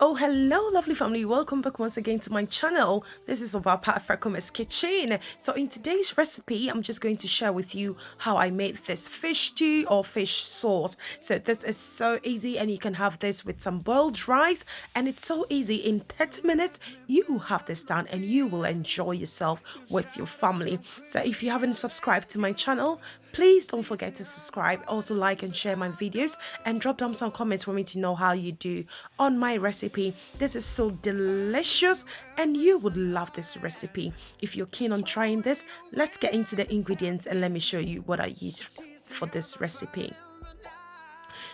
Oh, hello, lovely family. Welcome back once again to my channel. This is about Frekome's Kitchen. So in today's recipe, I'm just going to share with you how I made this fish stew or fish sauce. So this is so easy, and you can have this with some boiled rice, and it's so easy. In 30 minutes, you have this done and you will enjoy yourself with your family. So if you haven't subscribed to my channel, please don't forget to subscribe. Also like and share my videos, and drop down some comments for me to know how you do on my recipe. This is so delicious and you would love this recipe. If you're keen on trying this, let's get into the ingredients and let me show you what I use for this recipe.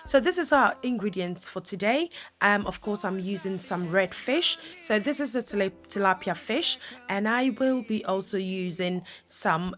So this is our ingredients for today. Of course, I'm using some red fish. So this is the tilapia fish, and I will be also using some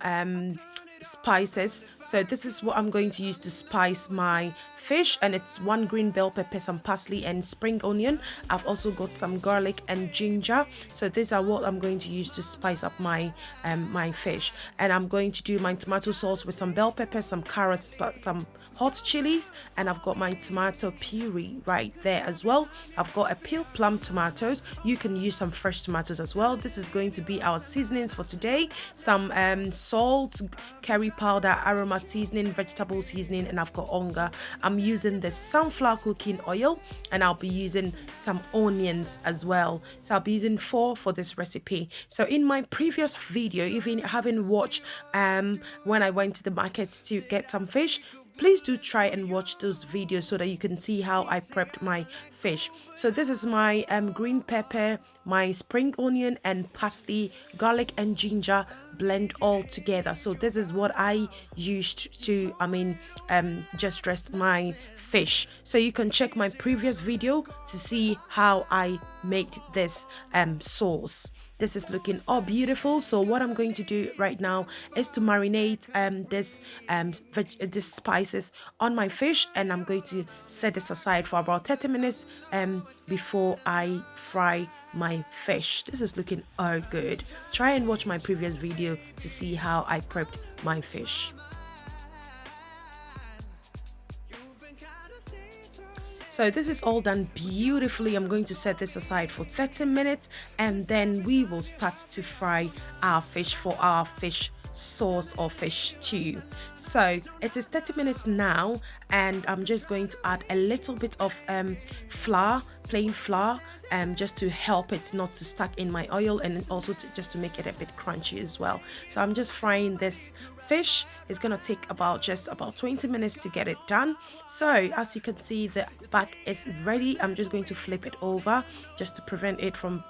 spices. So this is what I'm going to use to spice my fish, and it's one green bell pepper, some parsley and spring onion. I've also got some garlic and ginger. So these are what I'm going to use to spice up my my fish. And I'm going to do my tomato sauce with some bell pepper, some carrots, some hot chilies, and I've got my tomato puree right there as well. I've got a peeled plum tomatoes. You can use some fresh tomatoes as well. This is going to be our seasonings for today. Some salt, curry powder, aroma seasoning, vegetable seasoning, and I've got onga. I'm using the sunflower cooking oil, and I'll be using some onions as well. So I'll be using 4 for this recipe. So in my previous video, if you haven't watched when I went to the market to get some fish, please do try and watch those videos so that you can see how I prepped my fish. So this is my green pepper, my spring onion and parsley, garlic and ginger blend all together. So this is what I used to just dress my fish. So you can check my previous video to see how I made this sauce. This is looking all beautiful. So what I'm going to do right now is to marinate this spices on my fish, and I'm going to set this aside for about 30 minutes before I fry my fish. This is looking all good. Try and watch my previous video to see how I prepped my fish. So this is all done beautifully. I'm going to set this aside for 30 minutes, and then we will start to fry our fish for our fish sauce or fish stew. So it is 30 minutes now, and I'm just going to add a little bit of flour, plain flour, just to help it not to stuck in my oil, and also just to make it a bit crunchy as well. So I'm just frying this fish. It's gonna take just about 20 minutes to get it done. So as you can see, the back is ready. I'm just going to flip it over just to prevent it from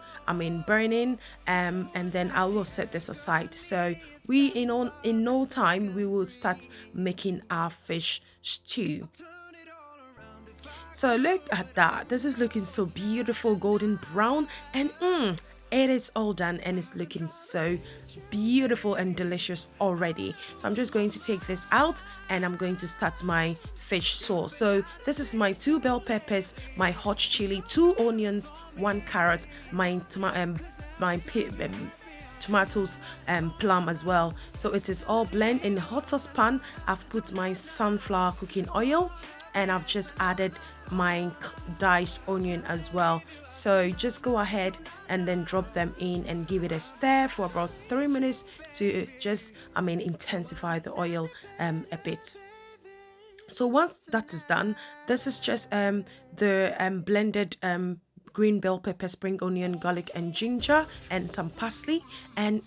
burning, and then I will set this aside. So in no time we will start making our fish stew. So look at that. This is looking so beautiful, golden brown, and it is all done, and it's looking so beautiful and delicious already. So I'm just going to take this out, and I'm going to start my fish sauce. So this is my 2 bell peppers, my hot chili, 2 onions, 1 carrot, my tomatoes and plum as well. So it is all blend in a hot saucepan. I've put my sunflower cooking oil, and I've just added my diced onion as well. So just go ahead and then drop them in and give it a stir for about 3 minutes to just intensify the oil a bit. So once that is done, this is just the blended green bell pepper, spring onion, garlic and ginger, and some parsley. And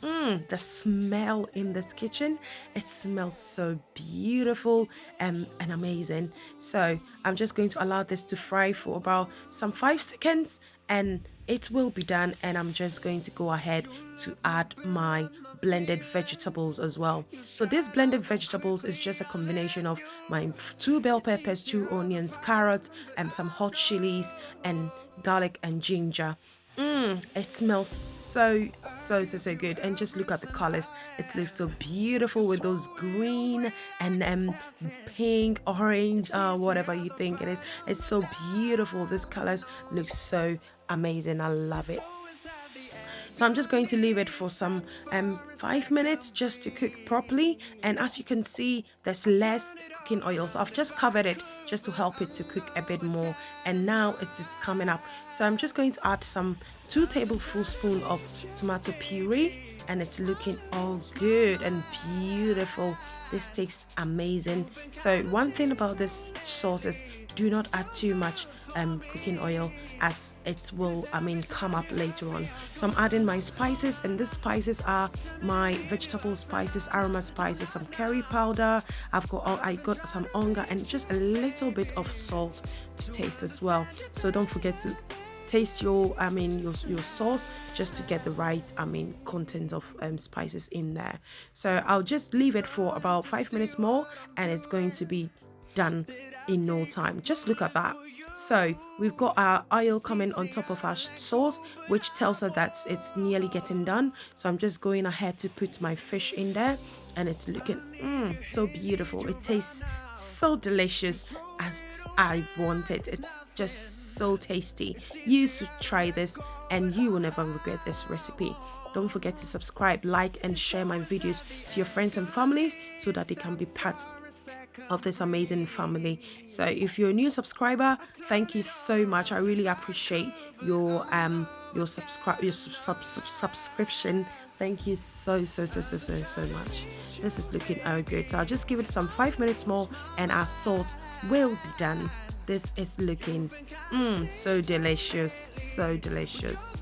the smell in this kitchen, it smells so beautiful and amazing. So I'm just going to allow this to fry for about some 5 seconds, and it will be done. And I'm just going to go ahead to add my blended vegetables as well. So this blended vegetables is just a combination of my 2 bell peppers, 2 onions, carrots, and some hot chilies and garlic and ginger. It smells so good, and just look at the colors. It looks so beautiful with those green and pink, orange, whatever you think it is. It's so beautiful. These colors look so amazing. I love it. So I'm just going to leave it for some 5 minutes just to cook properly. And as you can see, there's less cooking oil, so I've just covered it just to help it to cook a bit more. And now it is coming up, so I'm just going to add some 2 tablespoons of tomato puree, and it's looking all good and beautiful. This tastes amazing. So one thing about this sauce is do not add too much cooking oil, as it will come up later on. So I'm adding my spices, and these spices are my vegetable spices, aroma spices, some curry powder. I got some onga, and just a little bit of salt to taste as well. So don't forget to taste your sauce, just to get the right content of spices in there. So I'll just leave it for about 5 minutes more, and it's going to be done in no time. Just look at that. So we've got our oil coming on top of our sauce, which tells us that it's nearly getting done. So I'm just going ahead to put my fish in there, and it's looking so beautiful. It tastes so delicious as I want it. It's just so tasty. You should try this, and you will never regret this recipe. Don't forget to subscribe, like, and share my videos to your friends and families, so that they can be part of this amazing family. So if you're a new subscriber, thank you so much. I really appreciate your subscription. Thank you so much. This is looking good. So I'll just give it some 5 minutes more, and our sauce will be done. This is looking so delicious, so delicious.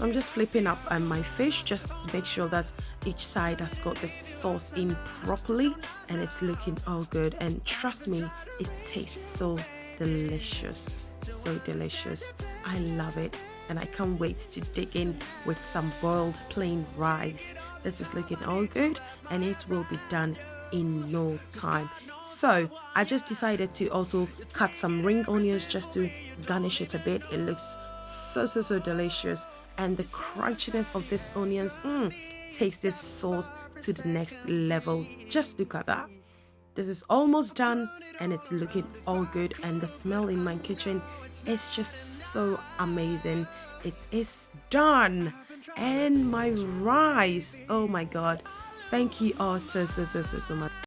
I'm just flipping up my fish, just to make sure that each side has got the sauce in properly, and it's looking all good. And trust me, it tastes so delicious, so delicious. I love it, and I can't wait to dig in with some boiled plain rice. This is looking all good, and it will be done in no time. So I just decided to also cut some ring onions just to garnish it a bit. It looks so delicious, and the crunchiness of these onions takes this sauce to the next level. Just look at that. This is almost done, and it's looking all good, and the smell in my kitchen is just so amazing. It is done. And my rice, oh my god, thank you all so much.